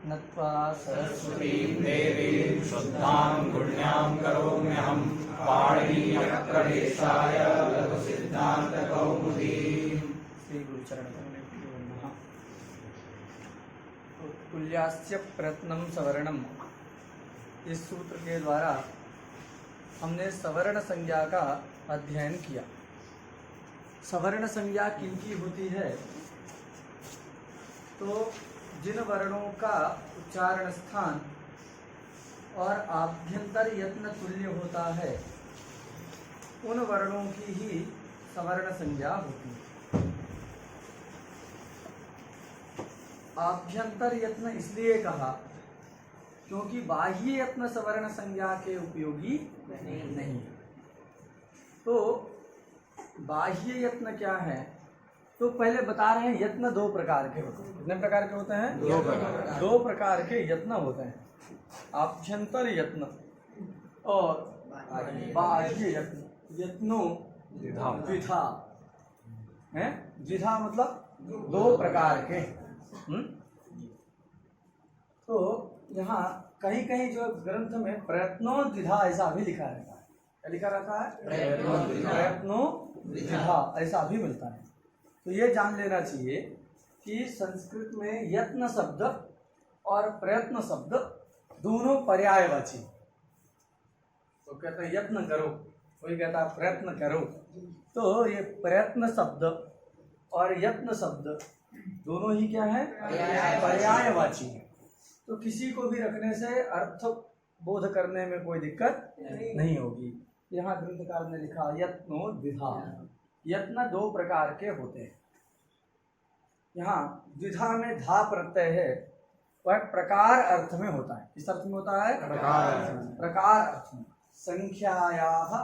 नत्वा सरस्वतीं देवीं शुद्धां गुण्यां करोम्यहं पाणिनीयप्रवेशाय लघुसिद्धान्तकौमुदी। श्री गुरुचरण कमलेभ्यो नमः। तुल्यास्य प्रयत्नं सवर्णम, इस सूत्र के द्वारा हमने सवर्ण संज्ञा का अध्ययन किया। सवर्ण संज्ञा किनकी होती है? तो जिन वर्णों का उच्चारण स्थान और आभ्यंतर यत्न तुल्य होता है उन वर्णों की ही सवर्ण संज्ञा होती है। आभ्यंतर यत्न इसलिए कहा क्योंकि बाह्य यत्न सवर्ण संज्ञा के उपयोगी नहीं है। तो बाह्य यत्न क्या है? तो पहले बता रहे हैं यत्न दो प्रकार के होते हैं। कितने प्रकार के होते हैं? दो प्रकार के यत्न होते हैं, आभ्यंतर यत्न और बाह्य यत्न। यत्नो द्विधा है, द्विधा मतलब दो प्रकार के। तो यहाँ कहीं कहीं जो ग्रंथ में प्रयत्नो द्विधा ऐसा भी लिखा रहता है। क्या लिखा रहता है? प्रयत्नो द्विधा ऐसा भी मिलता है। तो ये जान लेना चाहिए कि संस्कृत में यत्न शब्द और प्रयत्न शब्द दोनों पर्यायवाची। तो कहते हैं यत्न करो, कोई कहता है प्रयत्न करो। तो ये प्रयत्न शब्द और यत्न शब्द दोनों ही क्या है? पर्यायवाची है। तो किसी को भी रखने से अर्थ बोध करने में कोई दिक्कत नहीं होगी। यहाँ ग्रंथकार ने लिखा यत्नो द्विधा। यत्न दो प्रकार के होते हैं। यहाँ द्विधा में धा प्रत्यय है, वह प्रकार अर्थ में होता है। किस अर्थ में होता है? प्रकार अर्थ में। संख्यायाः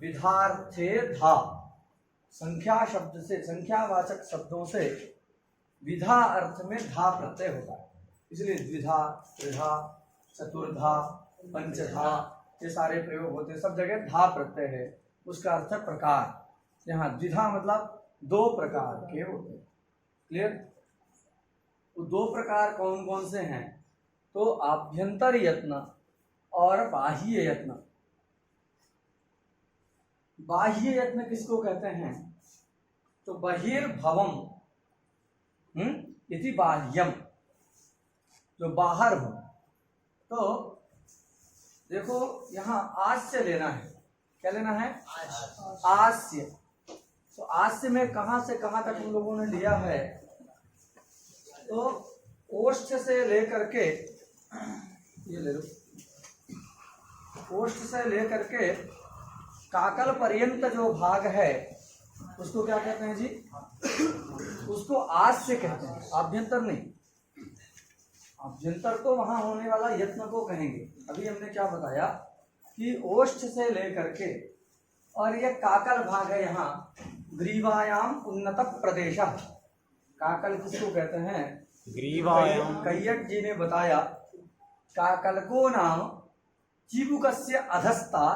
विधार्थे धा, संख्या शब्द से, संख्यावाचक शब्दों से विधा अर्थ में धा प्रत्यय होता है। इसलिए द्विधा, त्रिधा, चतुर्धा, पंचधा ये सारे प्रयोग होते हैं। सब जगह धा प्रत्यय है, उसका अर्थ है प्रकार। यहाँ द्विधा मतलब दो प्रकार के होते हैं। क्लियर? वो दो प्रकार कौन कौन से हैं? तो आभ्यंतर यत्न और बाह्य यत्न। बाह्य यत्न किसको कहते हैं? तो बहिर्भवम इति बाह्यम, जो बाहर हो। तो देखो यहाँ आस्य लेना है। क्या लेना है? आस्य। तो आस्य में कहाँ से कहाँ तक हम लोगों ने लिया है? तो ओष्ठ से लेकर के, ये ले लो, ओष्ठ से लेकर के काकल पर्यंत जो भाग है उसको क्या कहते हैं जी? उसको आस्य कहते हैं, आभ्यंतर नहीं। आभ्यंतर तो वहां होने वाला यत्न को कहेंगे। अभी हमने क्या बताया कि ओष्ठ से लेकर के और ये काकल भाग है यहाँ ग्रीवायाम उन्नत प्रदेश। काकल किसको कहते हैं? ग्रीवायाम। कैयट जी ने बताया काकल को नाम चिबुकस्य अधस्ता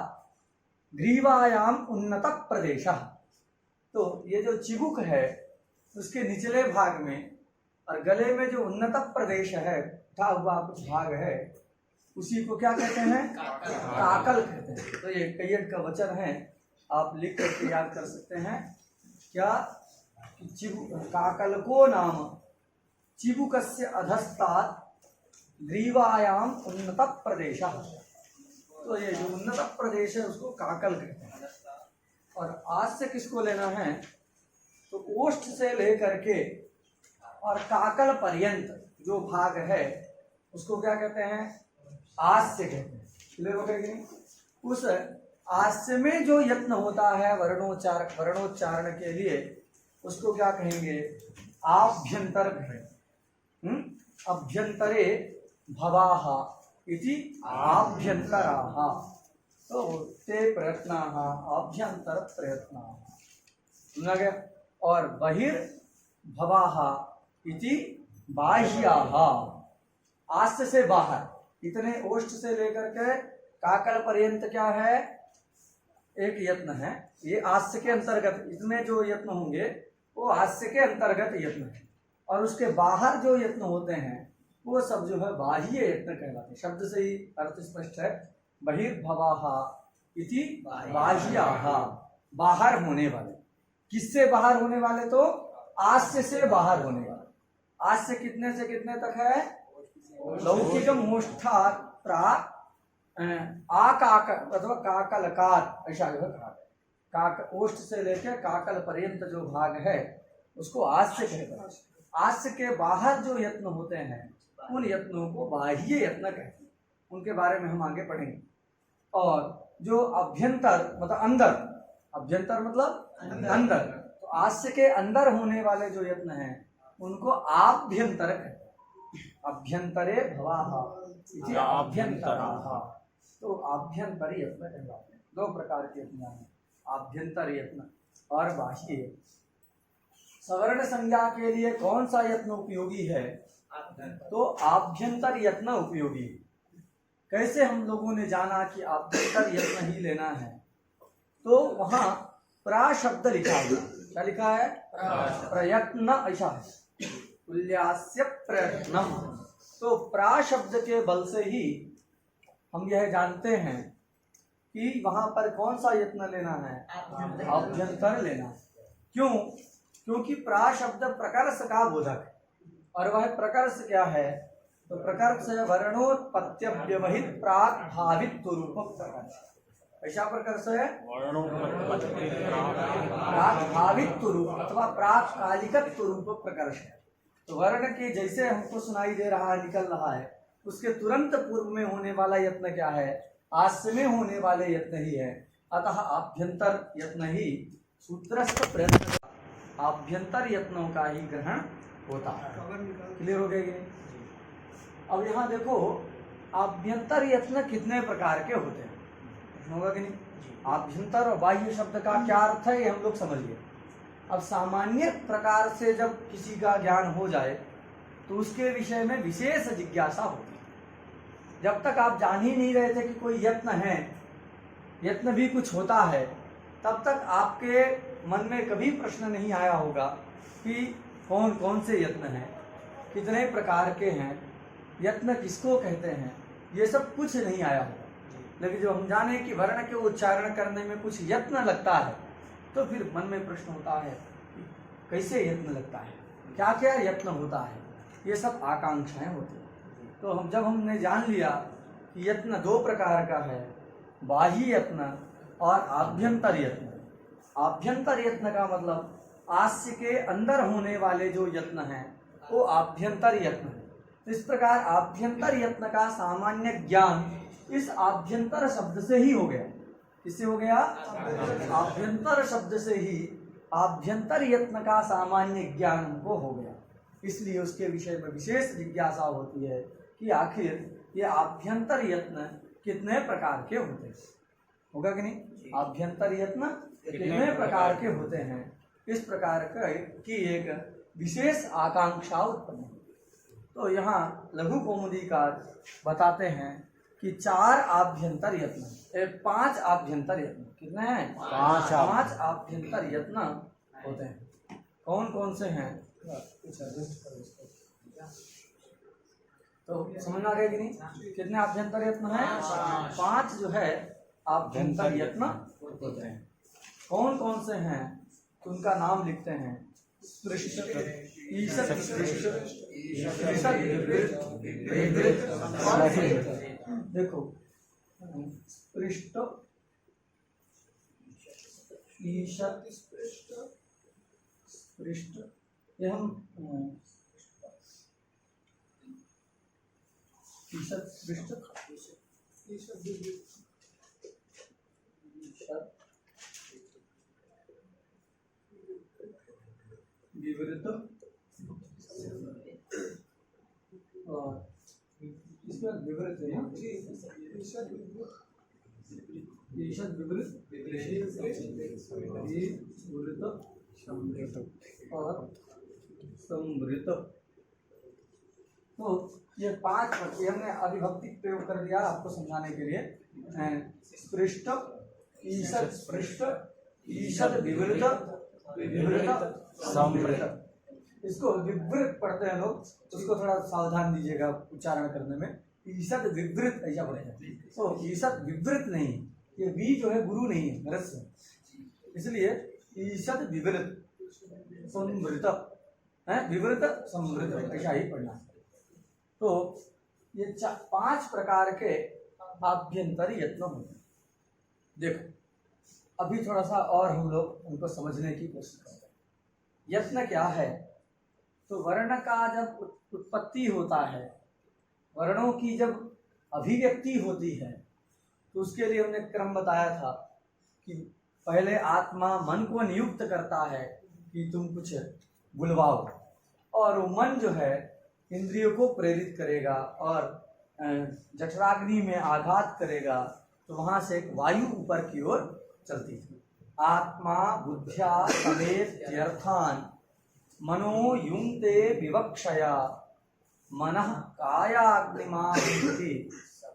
ग्रीवायाम उन्नत प्रदेश। तो ये जो चिबुक है उसके निचले भाग में और गले में जो उन्नत प्रदेश है, उठा हुआ कुछ भाग है, उसी को क्या कहते हैं? काकल कहते हैं। तो ये कैयट का वचन है, आप लिख करके याद कर सकते हैं। क्या? काकल को नाम चिबुकस्य अधस्तात् ग्रीवायाम उन्नत प्रदेश। तो ये जो उन्नत प्रदेश है उसको काकल कहते हैं। और आस्य किसको लेना है? तो ओष्ठ से लेकर के और काकल पर्यंत जो भाग है उसको क्या कहते हैं? आस्य कहते हैं। क्लियर हो गया कि नहीं? उस आस्य में जो यत्न होता है वर्णोच्चारण के लिए उसको क्या कहेंगे? आभ्यंतर कहेंगे। अभ्यंतरे भवाः इति आभ्यंतराः। तो ते प्रयत्नाः आभ्यंतर प्रयत्नाः, सुना गया? और बहिर्भवाः इति बाह्याः, आस्य से बाहर। इतने ओष्ठ से लेकर के काकल पर्यंत क्या है? एक यत्न है। ये आस्य के अंतर्गत, इसमें जो यत्न होंगे वो आस्य के अंतर्गत यत्न है। और उसके बाहर जो यत्न होते हैं वो सब जो है बाह्य यत्न कहलाते हैं। शब्द से ही अर्थ स्पष्ट है। बहिर्भवाः इति बाह्याः, बाहर होने वाले। किससे बाहर होने वाले? तो आस्य से बाहर होने वाले। आस्य कितने से कितने तक है? लौकिक मोष्ठा प्राक आकाक अथवा काकलकार, ऐसा जो है कहा है। काक ओष्ठ से लेकर काकल पर्यंत जो भाग है उसको आस्य कहते हैं। आस्य के बाहर जो यत्न होते हैं उन यत्नों को बाह्य यत्न कहते हैं। उनके बारे में हम आगे पढ़ेंगे। और जो अभ्यंतर मतलब अंदर, अभ्यंतर मतलब अंदर, तो आस्य के अंदर होने वाले जो यत्न हैं उनको आभ्यंतर कहते हैं। अभ्यंतरे भवाः इति आभ्यंतराः, तो आभ्यंतर यत्न कहलाते हैं। दो प्रकार के यत्न हैं, आभ्यंतर यत्न और बाह्य यत्न। सवर्ण संज्ञा के लिए कौन सा यत्न उपयोगी है? तो आभ्यंतर यत्न उपयोगी है। कैसे हम लोगों ने जाना कि आभ्यंतर यत्न ही लेना है? तो वहां प्रा शब्द लिखा हुआ, क्या लिखा है? प्रयत्न, ऐसा है, तुल्यास्य प्रयत्नम। तो प्रा शब्द के बल से ही हम यह जानते हैं कि वहां पर कौन सा यत्न लेना है? आभ्यंतर लेना है। क्यों? क्योंकि प्रा शब्द प्रकर्ष का बोधक है। और वह प्रकर्ष क्या है? तो प्रकर्ष है वर्णोत्पत्ति व्यवहित प्राक भावित रूप प्रकर्ष। ऐसा प्रकर्ष है प्राक भावित रूप अथवा प्राक कालिकत्व रूप प्रकर्ष है। तो वर्ण के जैसे हमको सुनाई दे रहा है, निकल रहा है, उसके तुरंत पूर्व में होने वाला यत्न क्या है? आस्य में होने वाले यत्न ही है। अतः आभ्यंतर यत्न ही सूत्रस्थ प्रयत्न, आभ्यंतर यत्नों का ही ग्रहण होता है। क्लियर हो गया कि नहीं? अब यहाँ देखो, आभ्यंतर यत्न कितने प्रकार के होते हैं, होगा कि नहीं? आभ्यंतर और बाह्य शब्द का क्या अर्थ है ये हम लोग समझिए। अब सामान्य प्रकार से जब किसी का ज्ञान हो जाए तो उसके विषय में विशेष जिज्ञासा होती है। जब तक आप जान ही नहीं रहे थे कि कोई यत्न है, यत्न भी कुछ होता है, तब तक आपके मन में कभी प्रश्न नहीं आया होगा कि कौन कौन से यत्न हैं, कितने प्रकार के हैं, यत्न किसको कहते हैं, ये सब कुछ नहीं आया होगा। लेकिन जब हम जाने कि वर्ण के उच्चारण करने में कुछ यत्न लगता है तो फिर मन में प्रश्न होता है कैसे यत्न लगता है, क्या क्या यत्न होता है, ये सब आकांक्षाएं होती हैं। तो जब हमने जान लिया कि यत्न दो प्रकार का है, बाह्य यत्न और आभ्यंतर यत्न। आभ्यंतर यत्न का मतलब आस्य के अंदर होने वाले जो यत्न हैं वो आभ्यंतर यत्न है। इस प्रकार आभ्यंतर यत्न का सामान्य ज्ञान इस आभ्यंतर शब्द से ही हो गया। किससे हो गया? आभ्यंतर शब्द से ही आभ्यंतर यत्न का सामान्य ज्ञान हमको हो गया। इसलिए उसके विषय में विशेष जिज्ञासा होती है कि आखिर ये आभ्यंतर यत्न कितने प्रकार के होते हैं। होगा कि नहीं? आभ्यंतर यत्न कितने प्रकार के होते हैं, इस प्रकार की एक विशेष आकांक्षा उत्पन्न होती। तो यहाँ लघु कौमुदीकार बताते हैं कि 4 आभ्यंतर यत्न, 5 आभ्यंतर यत्न, कितने हैं? 5 आभ्यंतर यत्न होते हैं। कौन कौन से हैं? तो समझ आ गया कि नहीं? कितने आभ्यंतर यत्न हैं? 5 जो है आभ्यंतर यत्न होते हैं। कौन कौन से हैं? तो उनका नाम लिखते हैं। स्पृष्ट, ईशत स्पृष्ट, ईशत विवृत, देखो स्पृष्ट, ईशत स्पृष्ट, ये हम ईशत स्पृष्ट, विवृत और इसका विवृत है ना, ईशद विवृत, विवृत और संवृत। तो ये 5 पद हमने अभिभक्ति प्रयोग कर दिया आपको समझाने के लिए। स्पृष्ट, ईशद स्पृष्ट, ईशद विवृत, विवृत संवृत। इसको विवृत पढ़ते हैं लोग, उसको थोड़ा सावधान दीजिएगा उच्चारण करने में। ईसद विवृत ऐसा पढ़ेगा, तो ईसद विवृत नहीं, ये वी जो है गुरु नहीं है ह्रस्व, इसलिए ईसद विवृत समृत है, विवृत समृत ऐसा ही पढ़ना है। तो ये 5 प्रकार के आभ्यंतर यत्न होते हैं। देखो अभी थोड़ा सा और हम लोग उनको समझने की कोशिश करते हैं। यत्न क्या है? तो वर्ण का जब उत्पत्ति होता है, वर्णों की जब अभिव्यक्ति होती है, तो उसके लिए हमने क्रम बताया था कि पहले आत्मा मन को नियुक्त करता है कि तुम कुछ बुलवाओ, और वो मन जो है इंद्रियों को प्रेरित करेगा और जठराग्नि में आघात करेगा, तो वहां से एक वायु ऊपर की ओर चलती थी। आत्मा बुद्ध्या समेत तीर्थान मनो युंक्ते विवक्षया मनः कायाग्निमाहुति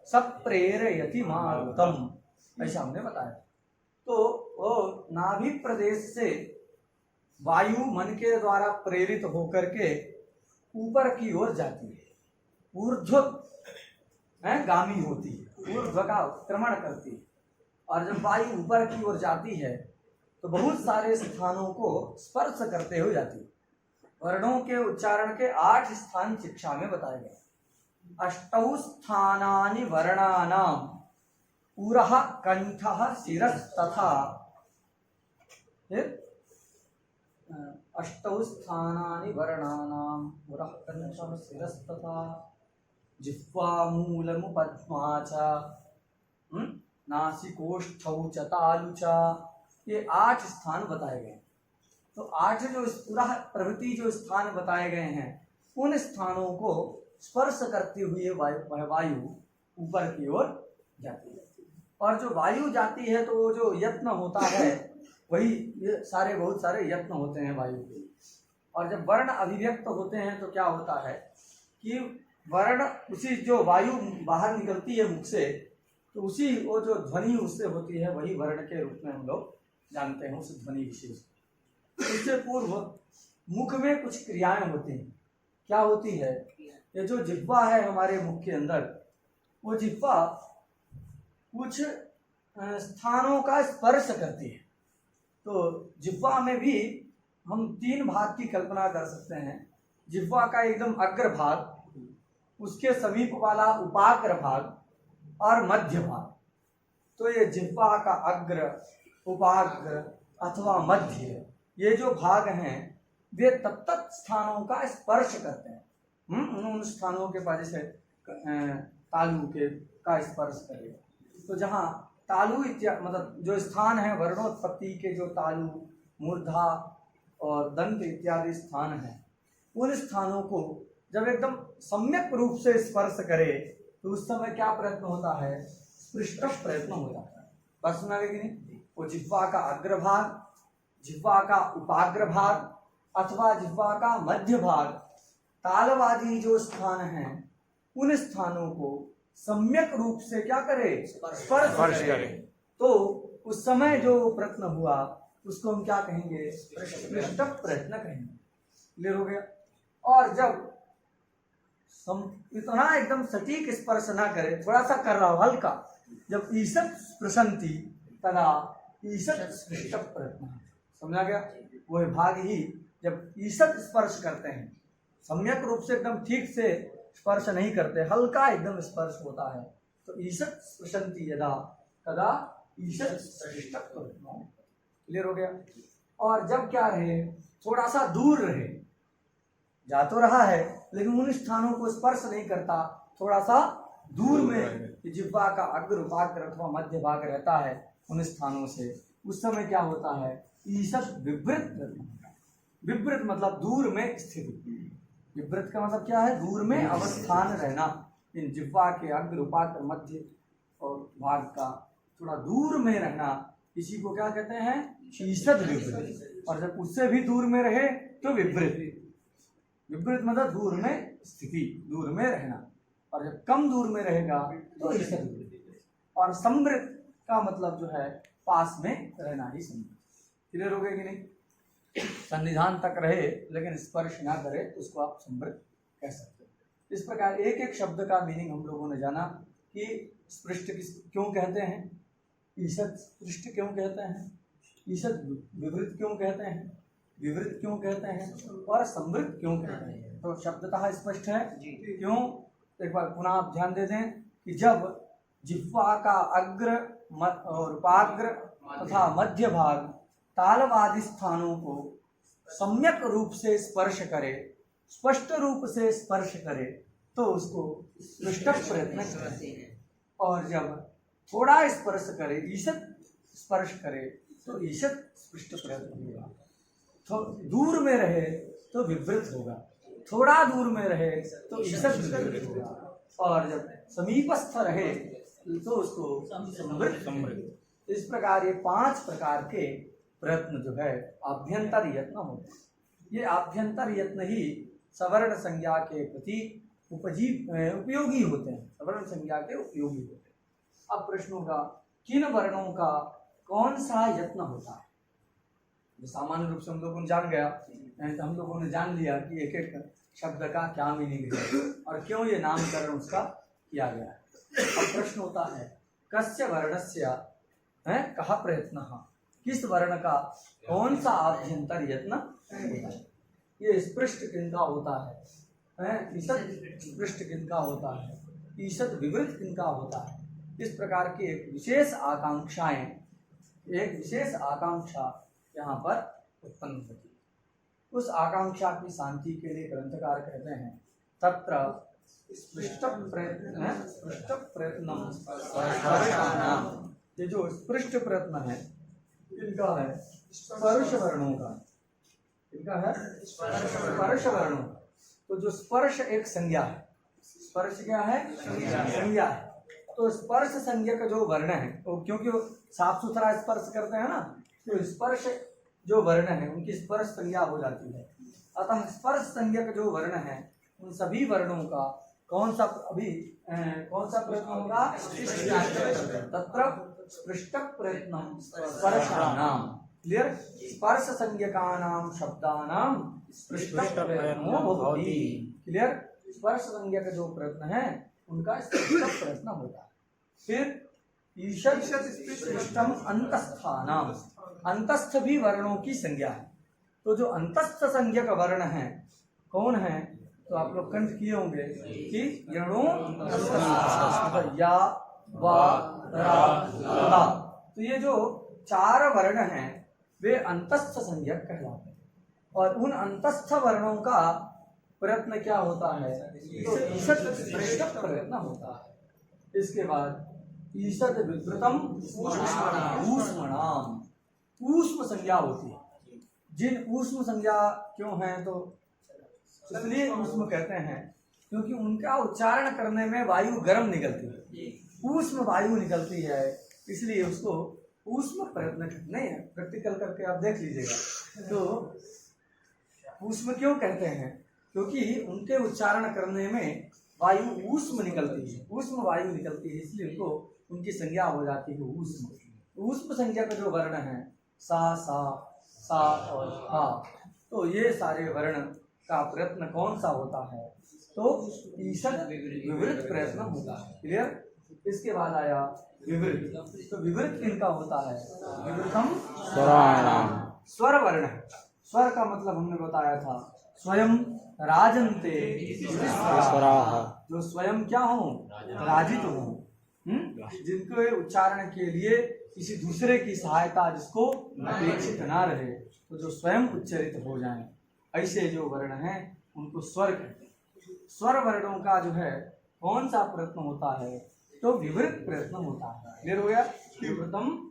सप्रेरयति मारुतम, ऐसा हमने बताया। तो वो नाभि प्रदेश से वायु मन के द्वारा प्रेरित होकर के ऊपर की ओर जाती है, ऊर्ध्व गामी होती है, ऊर्ध्व का क्रमण करती है। और जब वायु ऊपर की ओर जाती है तो बहुत सारे स्थानों को स्पर्श करते हुए जाती है। वर्णों के उच्चारण के 8 स्थान शिक्षा में बताए गए। अष्टौ स्थानानि वर्णानाम पुरः कंठः शिरस्तथा, अष्टौ स्थानानि वर्णानाम पुरः कंठः शिरस्तथा जिह्वा मूलमुपद्मा च नासिकोष्ठौ च तालु च, ये 8 स्थान बताए गए। तो 8 जो पूरा प्रवृत्ति जो स्थान बताए गए हैं, उन स्थानों को स्पर्श करते हुए वायु ऊपर की ओर जाती है। और जो वायु जाती है तो वो जो यत्न होता है वही, ये सारे बहुत सारे यत्न होते हैं वायु के। और जब वर्ण अभिव्यक्त होते हैं तो क्या होता है कि वर्ण, उसी जो वायु बाहर निकलती है मुख से, तो उसी वो जो ध्वनि उससे होती है वही वर्ण के रूप में हम लोग जानते हैं उस ध्वनि विशेष। इससे पूर्व मुख में कुछ क्रियाएं होती हैं। क्या होती है? ये जो जिह्वा है हमारे मुख के अंदर, वो जिह्वा कुछ स्थानों का स्पर्श करती है। तो जिह्वा में भी हम 3 भाग की कल्पना कर सकते हैं। जिह्वा का एकदम अग्र भाग, उसके समीप वाला उपाग्र भाग और मध्य भाग। तो ये जिह्वा का अग्र, उपाग्र अथवा मध्य, ये जो भाग हैं वे तत्त स्थानों का स्पर्श करते हैं। उन स्थानों के पास जैसे तालु के का स्पर्श करेगा, तो जहाँ तालु इत्यादि मतलब जो स्थान है वर्णोत्पत्ति के, जो तालु, मूर्धा और दंत इत्यादि स्थान हैं, उन स्थानों को जब एकदम सम्यक रूप से स्पर्श करे तो उस समय क्या प्रयत्न होता है? स्पृष्ट प्रयत्न हो जाता है। बस सुना कि नहीं? वो जिह्वा का अग्रभाग, जिह्वा का उपाग्र भाग अथवा जिह्वा का मध्य भाग, तालवादी जो स्थान हैं, उन स्थानों को सम्यक रूप से क्या करे? स्पर्श करे। तो उस समय जो प्रयत्न हुआ उसको हम क्या कहेंगे? स्पृष्ट प्रयत्न कहेंगे। क्लियर हो गया? और जब इतना एकदम सटीक स्पर्श ना करे, थोड़ा सा कर रहा हो हल्का, जब ईषत् स्पृशन्ति तदा ईषत् स्पृष्ट प्रयत्न, समझा गया? वह भाग ही जब ईषत् स्पर्श करते हैं, सम्यक रूप से एकदम ठीक से स्पर्श नहीं करते, हल्का एकदम स्पर्श होता है, तो ईषत् स्पृशन्ति यदा तदा ईषत् स्पृष्ट प्रयत्न। क्लियर हो गया? और जब क्या रहे? थोड़ा सा दूर रहे, जा तो रहा है लेकिन उन स्थानों को स्पर्श नहीं करता, थोड़ा सा दूर में जिह्वा का अग्र, उपाग्र अथवा मध्य भाग रहता है उन स्थानों से, उस समय क्या होता है? ईषत् विवृत। विवृत मतलब दूर में स्थित। विवृत का मतलब क्या है? दूर में अवस्थान रहना। इन जिह्वा के अग्र, उपाग्र, मध्य और भाग का थोड़ा दूर में रहना, इसी को क्या कहते हैं? ईषत् विवृत। और जब उससे भी दूर में रहे तो विवृत। विपरीत मतलब दूर में स्थिति, दूर में रहना। और जब कम दूर में रहेगा तो ईषत् विवृत। और समृत का मतलब जो है पास में रहना ही समृत। क्लियर हो गया कि नहीं? सन्निधान तक रहे लेकिन स्पर्श ना करे तो उसको आप समृत कह सकते हो। इस प्रकार एक एक शब्द का मीनिंग हम लोगों ने जाना कि स्पृष्ट क्यों कहते हैं, ईषद स्पृष्ट क्यों कहते हैं, ईषद विवृत क्यों कहते हैं, विवृत क्यों कहते हैं और समृद्ध क्यों कहते हैं। तो शब्दतः स्पष्ट है क्यों। एक बार पुनः आप ध्यान दे दें कि जब जिह्वा का अग्र और उपाग्र तथा मध्य भाग तालवादी स्थानों को सम्यक रूप से स्पर्श करे, स्पष्ट रूप से स्पर्श करे तो उसको स्पृष्ट प्रयत्न करते हैं। और जब थोड़ा स्पर्श करे, ईषद स्पर्श करे तो ईषद स्पृष्ट प्रयत्न होगा। तो दूर में रहे तो विवृत होगा, थोड़ा दूर में रहे तो ईषद विवृत होगा, और जब समीपस्थ रहे तो उसको समृद्ध। इस प्रकार ये 5 प्रकार के प्रयत्न जो है आभ्यंतर यत्न होते हैं। ये आभ्यंतर यत्न ही सवर्ण संज्ञा के प्रति उपयोगी होते हैं, सवर्ण संज्ञा के उपयोगी होते हैं। अब प्रश्न होगा किन वर्णों का कौन सा यत्न होता है। जो सामान्य रूप से हम लोगों ने जान गया, तो हम लोगों ने जान लिया कि एक एक शब्द का क्या मीनिंग है और क्यों ये नामकरण उसका किया गया है। अब प्रश्न होता है कस्य वर्णस्य है कहा प्रयत्न, किस वर्ण का कौन सा आभ्यंतर यत्न होता है। ये स्पृष्ट किनका होता है, ईषद स्पृष्ट किनका होता है, ईषद विवृत किनका होता है। इस प्रकार की एक विशेष आकांक्षाएं, एक विशेष आकांक्षा यहाँ पर उत्पन्न होती है। उस आकांक्षा की शांति के लिए ग्रंथकार कहते हैं तत्र स्पृष्ट प्रयत्न। ये जो स्पृष्ट प्रयत्न है इनका है स्पर्श वर्णों का, इनका है स्पर्श वर्णों। तो जो स्पर्श एक संज्ञा है, स्पर्श क्या है, संज्ञा है। तो स्पर्श संज्ञा का जो वर्ण है वो क्योंकि वो साफ सुथरा स्पर्श करते हैं ना, तो स्पर्श जो वर्ण है उनकी स्पर्श संज्ञा हो जाती है। अतः स्पर्श संज्ञा का जो वर्ण है उन सभी वर्णों का कौन सा कौन सा प्रयत्न होगा, तत्र स्पृष्ट प्रयत्न स्पर्शानाम। क्लियर, स्पर्श संज्ञकानाम शब्दानाम स्पृष्ट प्रयत्नो भवति। क्लियर, स्पर्श संज्ञा का जो प्रयत्न है उनका स्पृष्ट प्रयत्न होता है। फिर ईषद स्पृष्टम अंतस्थानाम, अंतस्थ भी वर्णों की संज्ञा है। तो जो अंतस्थ संज्ञा का वर्ण है कौन है, तो आप लोग कंठ किए होंगे कि यणो या वा रा ला। तो ये जो 4 वर्ण हैं वे अंतस्थ संज्ञक कहलाते हैं। और उन अंतस्थ वर्णों का प्रयत्न क्या होता है, तो ईषद स्पृष्ट प्रयत्न होता है। इसके बाद ईषद विवृतम ऊष्मणाम, ऊष्म संज्ञा होती है। जिन ऊष्म संज्ञा क्यों है, तो इसलिए ऊष्म कहते हैं क्योंकि उनका उच्चारण करने में वायु गर्म निकलती है, ऊष्म वायु निकलती है, इसलिए उसको ऊष्म प्रयत्न नहीं है। प्रैक्टिकल करके आप देख लीजिएगा। तो ऊष्म क्यों कहते हैं, क्योंकि उनके उच्चारण करने में वायु ऊष्म निकलती है, ऊष्म वायु निकलती है, इसलिए उनको उनकी संज्ञा हो जाती है ऊष्म। ऊष्म संज्ञा का जो वर्ण है सा सा सा और हा, तो ये सारे वर्ण का प्रयत्न कौन सा होता है, तो ईषद विवृत प्रयत्न होता है। क्लियर। इसके बाद आया विवृत। तो विवृत किनका होता है, विवृतम स्वर वर्ण है। स्वर का मतलब हमने बताया था स्वयं राजन्ते, जो स्वयं क्या हो, राजित हो, जिनके उच्चारण के लिए किसी दूसरे की सहायता जिसको अपेक्षित ना रहे, तो जो स्वयं उच्चरित हो जाएं, ऐसे जो वर्ण हैं उनको स्वर कहते हैं। स्वर वर्णों का जो है कौन सा प्रयत्न होता है, तो विवृत प्रयत्न होता है। क्लियर हो गया, विवृतम।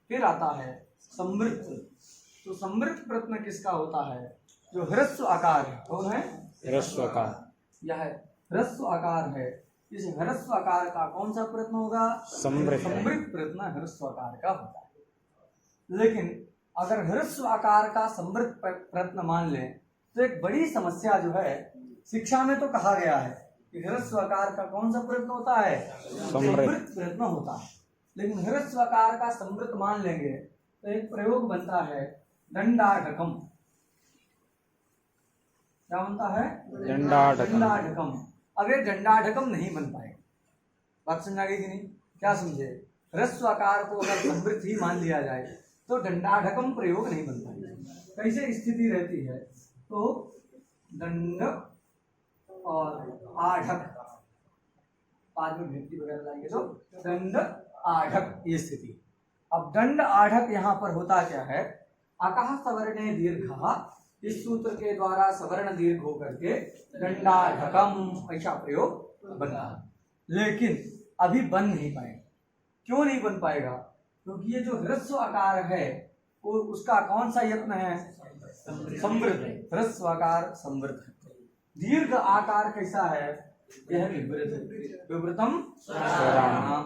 फिर आता है समृद्ध। तो समृद्ध प्रयत्न किसका होता है, जो ह्रस्व आकार है। कौन है, ह्रस्व आकार, यह ह्रस्व आकार है। इस ह्रस्व आकार का कौन सा प्रयत्न होगा, समृद्ध प्रयत्न ह्रस्व आकार का होता है। लेकिन अगर ह्रस्व आकार का समृद्ध प्रयत्न मान लें तो एक बड़ी समस्या जो है, शिक्षा में तो कहा गया है कि ह्रस्व आकार का कौन सा प्रयत्न होता है, समृद्ध प्रयत्न होता है। लेकिन ह्रस्व आकार का समृद्ध मान लेंगे तो एक प्रयोग बनता है दंडाढकम। क्या बनता है? दंडाढकम। अब ये दंडाढकम नहीं बन पाएगा। बात समझ आ गई कि नहीं? क्या समझे? ह्रस्व आकार को अगर समृद्ध ही मान लिया जाए तो दंडाढकम प्रयोग नहीं बन पाएगा। कैसे स्थिति रहती है? तो दंड और आढक, बाद में व्यक्ति वगैरह लाएंगे तो दंड आढक ये स्थिति। अब दंड आढक यहाँ पर होता क्या है? अकः सवर्णे दीर्घः, इस सूत्र के द्वारा सवर्ण दीर्घ होकर के दंडाढकम ऐसा प्रयोग बनता है, लेकिन अभी बन नहीं पाएगा। क्यों नहीं बन पाएगा? क्योंकि ये जो ह्रस्व आकार है वो उसका कौन सा यत्न है? समृद्ध। ह्रस्व आकार समृद्ध। दीर्घ आकार कैसा है? यह विवृत, विवृतम स्वराणाम।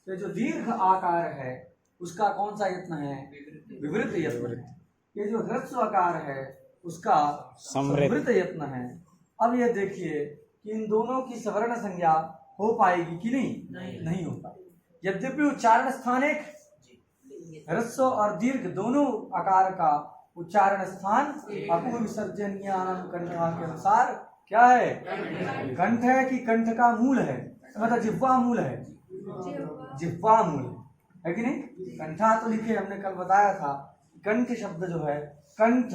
तो जो दीर्घ आकार है उसका कौन सा यत्न है? विवृत यत्न। ये जो ह्रस्व आकार है उसका समृद्ध यत्न है। अब ये देखिए कि इन दोनों की सवर्ण संज्ञा हो पाएगी कि नहीं? नहीं हो पाएगी। यद्यपि उच्चारण स्थान एक, ह्रस्व और दीर्घ दोनों आकार का उच्चारण स्थान अपविसर्जनीयानां कंठा के अनुसार क्या है? कंठ है कि कंठ का मूल है? मतलब जिह्वा मूल है, जिह्वा मूल है कि नहीं? कंठा तो लिखे हमने कल बताया था, कंठ शब्द जो है कंठ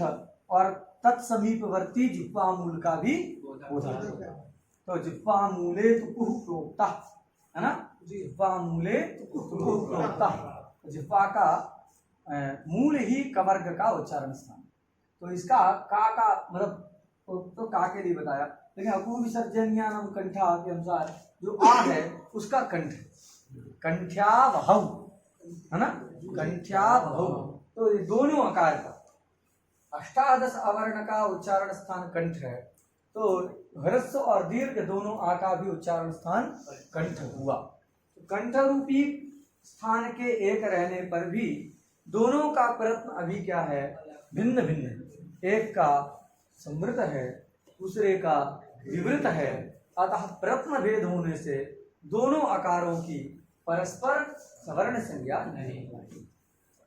और तत्समीपवर्ती जिह्वा मूल का भी बोधक होता है। तो जिह्वा मूले तुपुः प्रोक्ता है ना, जिह्वा मूले तुपुः प्रोक्ता। जिह्वा का मूल ही कवर्ग का उच्चारण स्थान। तो इसका का मतलब तो का के लिए बताया, लेकिन अपविसर्जनीयानां कंठा के अनुसार जो आ है उसका कंठ, कंठ्यावहौ है ना, कंठ्यावहौ। तो ये दोनों आकार का अष्टादश अवर्ण का उच्चारण स्थान कंठ है। तो ह्रस्व और दीर्घ दोनों आ का भी उच्चारण स्थान कंठ हुआ। तो कंठ रूपी स्थान के एक रहने पर भी दोनों का प्रयत्न अभी क्या है? भिन्न भिन्न है। एक का समृद्ध है, दूसरे का विवृत है। अतः प्रयत्न भेद होने से दोनों आकारों की परस्पर सवर्ण संज्ञा नहीं होगी।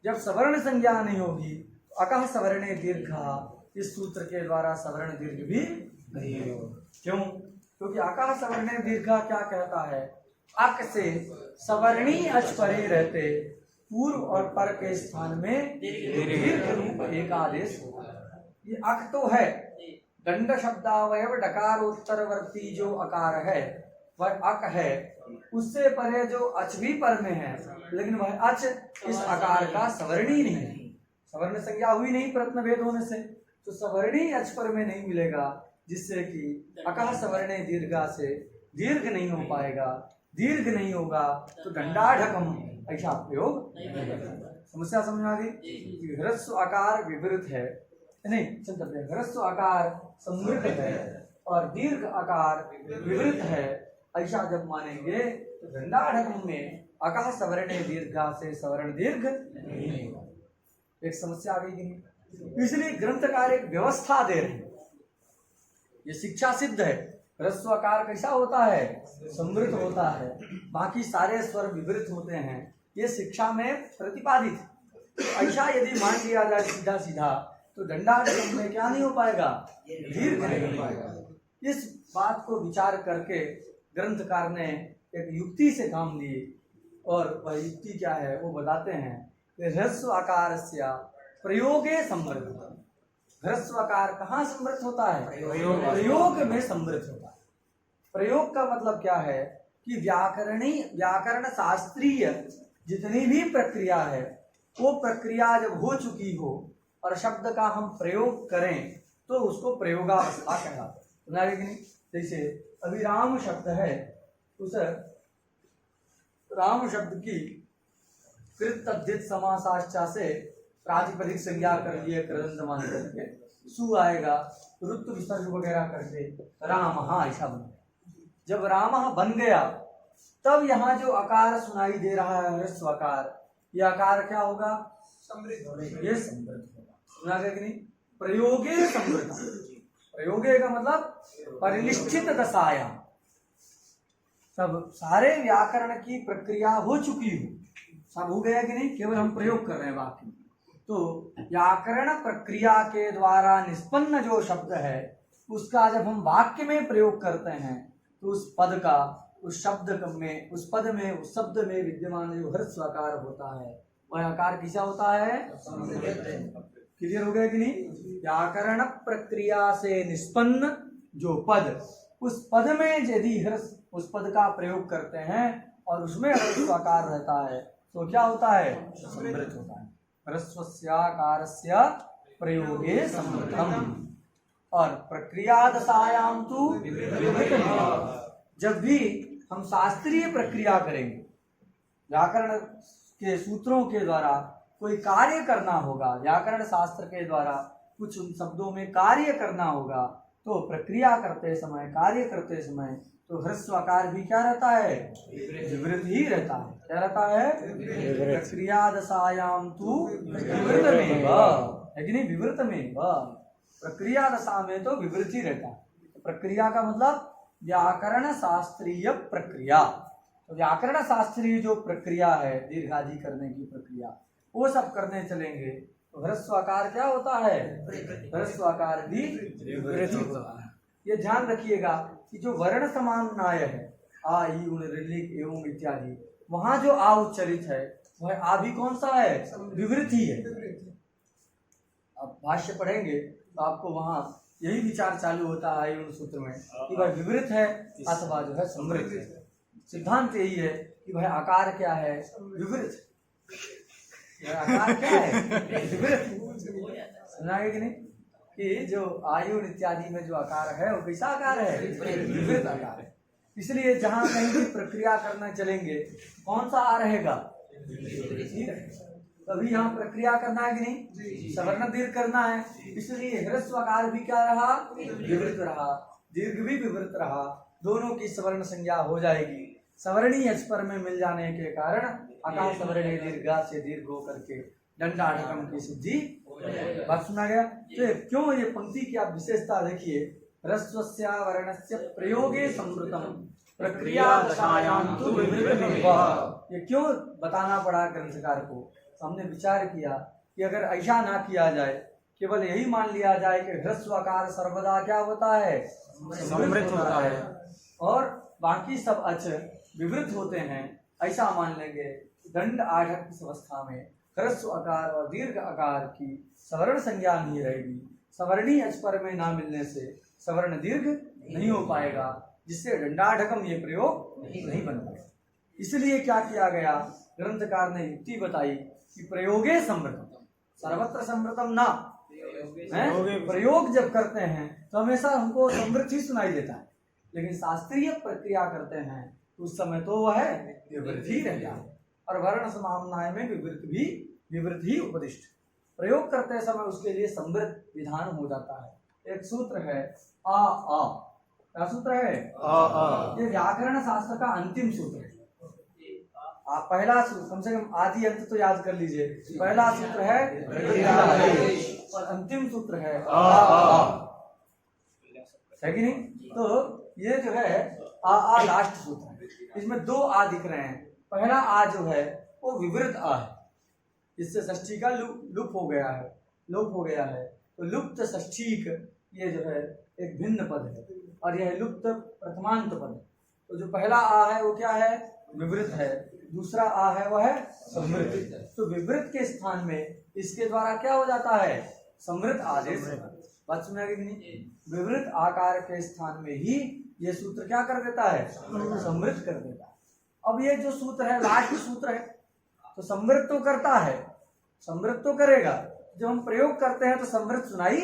जब सवर्ण संज्ञा नहीं होगी तो अकः सवर्णे दीर्घः, इस सूत्र के द्वारा सवर्ण दीर्घ भी नहीं होगा। क्यों? क्योंकि अकः सवर्णे दीर्घः क्या कहता है? अक से सवर्णी अच परे रहते पूर्व और पर के स्थान में दीर्घ रूप एक आदेश होगा। ये अक तो है, दंड शब्दावयव डकारोत्तरवर्ती जो आकार है वह अक है। उससे परे जो अच भी पर में है, लेकिन वह अच इस आकार का सवर्णी नहीं है। सवर्ण संज्ञा हुई नहीं प्रयत्न भेद होने से, तो सवर्णी अच पर में नहीं मिलेगा, जिससे कि अकः सवर्णे दीर्घा से दीर्घ नहीं हो पाएगा। दीर्घ नहीं होगा तो दंडाढकम ऐसा प्रयोग नहीं होगा। समस्या समझ आ गई? ह्रस्व आकार विवृत है, नहीं चलते, ह्रस्व आकार समृद्ध है और दीर्घ आकार विवृत है, ऐसा जब मानेंगे तो दंडाढकम में अकः सवर्णे दीर्घा से सवर्ण दीर्घ नहीं होगा। एक समस्या आ गई कि नहीं? इसलिए ग्रंथकार एक व्यवस्था दे रहे हैं। ये शिक्षा सिद्ध है। ह्रस्व आकार कैसा होता है? समृद्ध होता है, बाकी सारे स्वर विवृत होते हैं। ये शिक्षा में प्रतिपादित। ऐसा यदि मान लिया जाए सीधा सीधा तो दंडाढकम में क्या नहीं हो पाएगा? दीर्घ नहीं हो पाएगा। इस बात को विचार करके ग्रंथकार ने एक युक्ति से काम ली, और वह युक्ति क्या है वो बताते हैं। ह्रस्व आकार से प्रयोगे समृद्ध। ह्रस्व आकार कहाँ समृद्ध होता है? प्रयोग में समृद्ध होता है। प्रयोग का मतलब क्या है कि व्याकरण शास्त्रीय जितनी भी प्रक्रिया है वो प्रक्रिया जब हो चुकी हो और शब्द का हम प्रयोग करें तो उसको प्रयोगावस्था कहलाता है। जैसे अभी राम शब्द है, उस राम शब्द की कृत तद्धित समासाश्चा से प्रातिपदिक संज्ञा कर लिए कृदंत मान करके सु आएगा, ऋतु विसर्ग वगैरह करके रामः ऐसा बन गया। जब रामः बन गया तब यहाँ जो आकार सुनाई दे रहा है ह्रस्व आकार, ये आकार क्या होगा? समृद्ध। ये समृद्ध होगा। सुना गया कि नहीं? प्रयोगे समृद्ध। प्रयोगे का मतलब परिनिष्ठित दशाया, सब सारे व्याकरण की प्रक्रिया हो चुकी हो, सब हो गया कि नहीं, केवल हम प्रयोग कर रहे हैं वाक्य। तो व्याकरण प्रक्रिया के द्वारा निष्पन्न जो शब्द है उसका जब हम वाक्य में प्रयोग करते हैं तो उस पद का उस शब्द में उस पद में उस शब्द में विद्यमान जो ह्रस्व आकार होता है वह आकार किसा होता है? क्लियर हो गया कि नहीं? व्याकरण प्रक्रिया से निष्पन्न जो पद उस पद में यदि ह्रस्व उस पद का प्रयोग करते हैं और उसमें ह्रस्व आकार रहता है तो क्या होता है? संवृत होता है। ह्रस्वस्याकारस्य प्रयोगे संवृतम। और प्रक्रिया दशायाम तु विवृतमेव। जब भी हम शास्त्रीय प्रक्रिया करेंगे, व्याकरण के सूत्रों के द्वारा कोई कार्य करना होगा, व्याकरण शास्त्र के द्वारा कुछ उन शब्दों में कार्य करना होगा, तो प्रक्रिया करते समय कार्य करते समय तो ह्रस्व आकार भी क्या रहता है? विवृत ही रहता है। क्या रहता है? प्रक्रिया दशायाम तु विवृतमेव, है कि नहीं? विवृतमेव। प्रक्रिया दशा में तो विवृत ही रहता है। प्रक्रिया का मतलब व्याकरण शास्त्रीय प्रक्रिया। तो व्याकरण शास्त्रीय जो प्रक्रिया है दीर्घादि करने की प्रक्रिया, वो सब करने चलेंगे तो ह्रस्व आकार क्या होता है? ह्रस्व आकार भी विवृत होता है। ये ध्यान रखिएगा कि जो वर्ण समान न्याय है आ ई उन ऋलिक एवं इत्यादि, वहां जो आ उच्चरित है वह आ भी कौन सा है? विवृत ही है। अब भाष्य पढ़ेंगे तो आपको वहां यही विचार चालू होता है उन सूत्र में कि वह विवृत है अथवा जो है संवृत है। सिद्धांत यही है कि वह आकार क्या है? विवृत। आकार क्या है? विवृत। सुना है कि नहीं कि जो आयु इत्यादि में जो आकार है वो कैसा आकार है? विवृत आकार है। इसलिए जहां कहीं भी प्रक्रिया करना चलेंगे कौन सा आ रहेगा? तभी यहाँ प्रक्रिया करना है कि नहीं? सवर्ण दीर्घ करना है, इसलिए ह्रस्व आकार भी क्या रहा? विवृत रहा। दीर्घ भी विवृत रहा। दोनों की सवर्ण संज्ञा हो जाएगी। सवर्णी अचपर में मिल जाने के कारण आकार सवर्णी दीर्घ से दीर्घ होकर के दंडाढकम की सिद्धि। बात सुना गया? तो क्यों ये पंक्ति की आप विशेषता देखिए, ह्रस्वस्य वर्णस्य प्रयोगे संवृतम प्रक्रिया दशायां तु विवृतमेव। ये क्यों बताना पड़ा ग्रंथकार को? हमने विचार किया कि अगर ऐसा ना किया जाए, केवल यही मान लिया जाए कि ह्रस्व आकार सर्वदा क्या होता है? संवृत होता है और बाकी सब अच विवृत होते हैं, ऐसा मान लेंगे। दंड आढ़क की अवस्था में ह्रस्व आकार और दीर्घ आकार की सवर्ण संज्ञा नहीं रहेगी। सवर्णी अचपर में ना मिलने से सवर्ण दीर्घ नहीं हो पाएगा, जिससे दंडाढ़कम ये प्रयोग नहीं बन पाएगा। इसलिए क्या किया गया? ग्रंथकार ने युक्ति बताई कि प्रयोगे संवृतम, सर्वत्र संवृतम ना है। प्रयोग जब करते हैं तो हमेशा हमको संवृत ही सुनाई देता है, लेकिन शास्त्रीय प्रक्रिया करते हैं तो उस समय तो वह विवृत ही रहता है। और वर्ण समाम्नाय में विवृत ही उपदिष्ट। प्रयोग करते समय उसके लिए संवृत विधान हो जाता है। एक सूत्र है आ आ। क्या सूत्र है? आ। ये व्याकरण शास्त्र का अंतिम सूत्र है। आप पहला सूत्र कम से कम आदि अंत तो याद कर लीजिए। पहला सूत्र है और अंतिम सूत्र है है कि नहीं? तो ये जो है आ लास्ट सूत्र है। इसमें दो आ दिख रहे हैं। पहला आ जो है वो विवृत आ है, इससे षष्ठी का लुप हो गया है। तो लुप्त षष्ठीक ये जो है एक भिन्न पद है और यह लुप्त प्रथमांत पद है। तो जो पहला आ है वो क्या है? विवृत है। दूसरा आ है वह है संवृत। तो विवृत के स्थान में इसके द्वारा क्या हो जाता है? संवृत आदेश। बात सुना कि नहीं? विवृत आकार के स्थान में ही ये सूत्र क्या कर देता है? संवृत कर देता है। अब ये जो सूत्र है लास्ट सूत्र है, तो संवृत तो करता है, संवृत तो करेगा। जब हम प्रयोग करते हैं तो संवृत सुनाई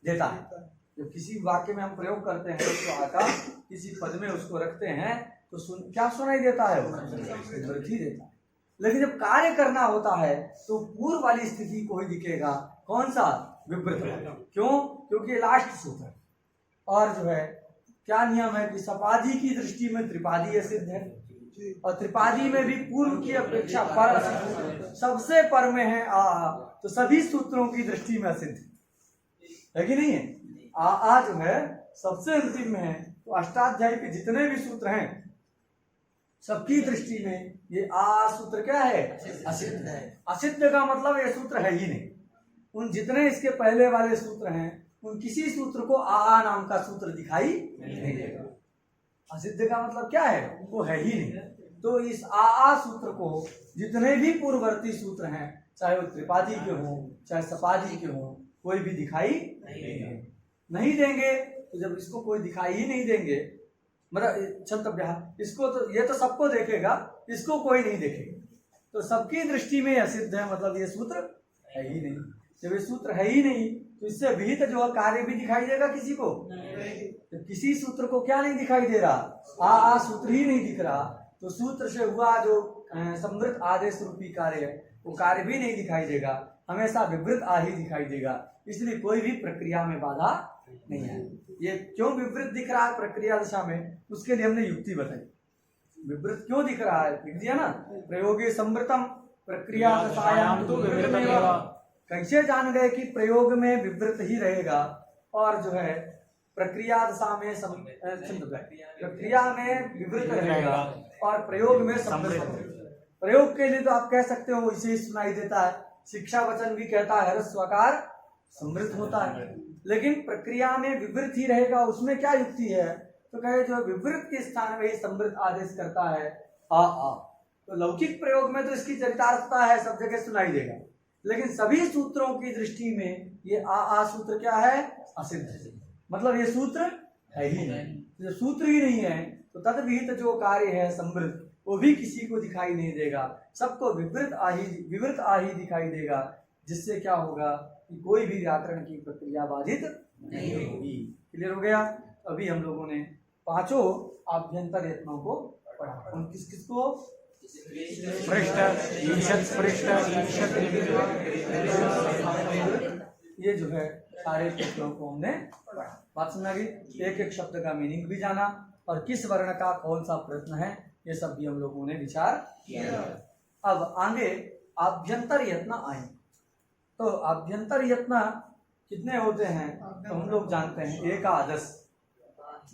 देता है। जब किसी वाक्य में हम प्रयोग करते हैं तो आकार किसी पद में उसको रखते हैं तो क्या सुनाई देता है? विवृत ही देता है। लेकिन जब कार्य करना होता है तो पूर्व वाली स्थिति को ही दिखेगा। कौन सा? विवृत। क्यों? क्योंकि लास्ट सूत्र है। और जो है क्या नियम है कि सपादी की दृष्टि में त्रिपादी असिद्ध है और त्रिपादी में भी पूर्व की अपेक्षा पर असिद्ध, सबसे पर में है आ, तो सभी सूत्रों की दृष्टि में असिद्ध है कि नहीं है? आ जो है सबसे अंतिम में है। तो अष्टाध्यायी के जितने भी सूत्र हैं सबकी दृष्टि में ये आ सूत्र क्या है? असिद्ध है। असिद्ध का मतलब ये सूत्र है ही नहीं। उन जितने इसके पहले वाले सूत्र हैं उन किसी सूत्र को आ नाम का सूत्र दिखाई नहीं देगा। असिद्ध का मतलब क्या है, वो है ही नहीं। तो इस आ सूत्र को जितने भी पूर्ववर्ती सूत्र हैं, चाहे वो त्रिपादी के हों चाहे सपादी के हों, कोई भी दिखाई नहीं देंगे। तो जब इसको कोई दिखाई ही नहीं देंगे, मतलब क्षंतव्य, इसको तो ये तो सबको देखेगा, इसको कोई नहीं देखेगा, तो सबकी दृष्टि में असिद्ध है, मतलब ये सूत्र है ही नहीं। जब ये सूत्र है ही नहीं तो इससे विहित जो कार्य भी दिखाई देगा किसी को? तो किसी सूत्र को क्या नहीं दिखाई दे रहा? आ सूत्र ही नहीं दिख रहा, तो सूत्र से हुआ जो समृत आदेश रूपी कार्य है वो कार्य भी नहीं दिखाई देगा, हमेशा विवृत आ ही दिखाई देगा। इसलिए कोई भी प्रक्रिया में बाधा नहीं है। ये क्यों विवृत दिख रहा है प्रक्रिया दशा में, उसके लिए हमने युक्ति बताई। विवृत क्यों दिख रहा है, लिख दिया ना, प्रयोगे समृतम प्रक्रिया दशायाम तो विवृतमेव। कैसे जान गए कि प्रयोग में विवृत ही रहेगा और जो है प्रक्रिया दशा में प्रक्रिया में विवृत रहेगा और प्रयोग में समृत। प्रयोग के लिए तो आप कह सकते हो इसे सुनाई देता है, शिक्षा वचन भी कहता है स्वकार समृत होता है, लेकिन प्रक्रिया में विवृत ही रहेगा, उसमें क्या युक्ति है? तो कहे जो विवृत के स्थान में ही समृत आदेश करता है आ। तो लौकिक प्रयोग में तो इसकी चरितार्थता है, सब जगह सुनाई देगा, लेकिन सभी सूत्रों की दृष्टि में ये आ सूत्र क्या है? असिद्ध है, मतलब ये सूत्र है ही नहीं। जब सूत्र ही नहीं है तो तद विहित जो कार्य है समृत, वो भी किसी को दिखाई नहीं देगा, सबको विवृत आ ही दिखाई देगा, जिससे क्या होगा कि कोई भी व्याकरण की प्रक्रिया बाधित नहीं होगी। क्लियर हो गया? अभी हम लोगों ने पांचों आभ्यंतर यत्नों को पढ़ा। उन किसको? ये जो है सारे सूत्रों को हमने पढ़ा। बात समझ आ गई? एक एक शब्द का मीनिंग भी जाना और किस वर्ण का कौन सा प्रश्न है, ये सब भी हम लोगों ने विचार किया। अब आगे आभ्यंतर यत्न आए। तो आभ्यंतर यत्न कितने होते हैं तो हम लोग जानते हैं, एकादश।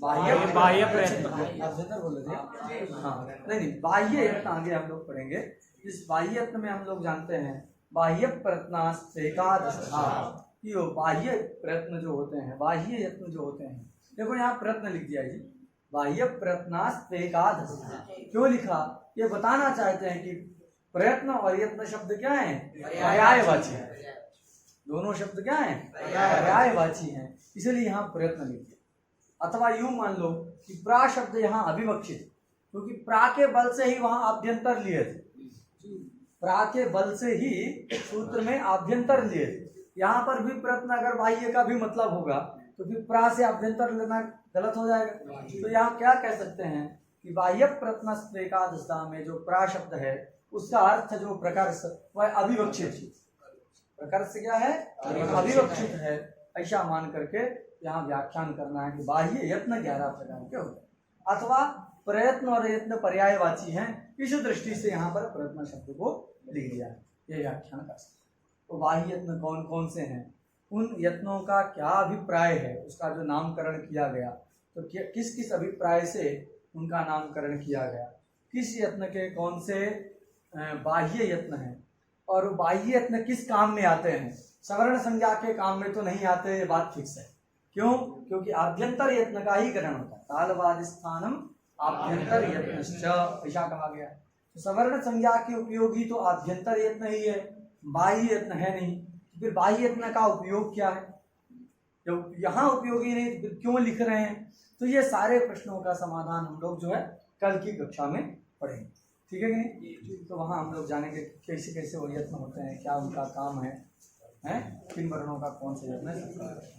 बाह्य आभ्यंतर बोल रहे थे, हाँ नहीं, बाह्य यत्न आगे हम लोग पढ़ेंगे। इस बाह्य यत्न में हम लोग जानते हैं बाह्य प्रयत्न एकादश, कि वो बाह्य प्रयत्न जो होते हैं, बाह्य यत्न जो होते हैं, देखो यहाँ प्रयत्न लिख दिया जी, बाह्य प्रयत्न एकादश। क्यों लिखा? ये बताना चाहते हैं कि प्रयत्न और यत्न शब्द क्या है? पर्यायवाची है। दोनों शब्द क्या है? पर्यायवाची हैं, इसलिए यहाँ प्रयत्न लिख दिया। अथवा यूं मान लो कि प्रा शब्द यहाँ अविवक्षित, क्योंकि प्रा के बल से ही वहां आभ्यंतर लिए थे, प्रा के बल से ही सूत्र में आभ्यंतर लिए थे। यहाँ पर भी प्रयत्न अगर बाह्य का भी मतलब होगा तो फिर प्रा से आभ्यंतर लेना गलत हो जाएगा। तो यहाँ क्या कह सकते हैं कि बाह्य प्रयत्न एकादशता में जो प्रा शब्द है उसका अर्थ जो प्रकर्ष वह अविवक्षित, प्रकर्ष क्या है? अविवक्षित है। ऐसा मान करके यहाँ व्याख्यान करना है कि बाह्य यत्न 11 प्रकार के होते हैं, अथवा प्रयत्न और यत्न पर्यायवाची हैं, इस दृष्टि से यहाँ पर प्रयत्न शब्द को लिख दिया है। ये व्याख्यान कर सकते। तो बाह्य यत्न कौन कौन से हैं, उन यत्नों का क्या अभिप्राय है, उसका जो नामकरण किया गया, तो किस किस अभिप्राय से उनका नामकरण किया गया, किस यत्न के कौन से बाह्य यत्न हैं, और बाह्य यत्न किस काम में आते हैं। सवर्ण संज्ञा के काम में तो नहीं आते, ये बात फिक्स है। क्यों? क्योंकि आभ्यंतर यत्न का ही ग्रहण होता है। तालवाद स्थानम आभ्यंतर यत्न ऐसा कहा गया। तो सवर्ण संज्ञा के उपयोगी तो आभ्यंतर यत्न ही है, बाह्य यत्न है नहीं। तो फिर बाह्य यत्न का उपयोग क्या है? जब यहाँ उपयोगी नहीं तो फिर क्यों लिख रहे हैं? तो ये सारे प्रश्नों का समाधान हम लोग जो है कल की कक्षा में पढ़ेंगे, ठीक है कि नहीं? तो वहाँ हम लोग जानेंगे कैसे कैसे वो यत्न होते हैं, क्या उनका काम है, किन वर्णों का कौन सा यत्न है।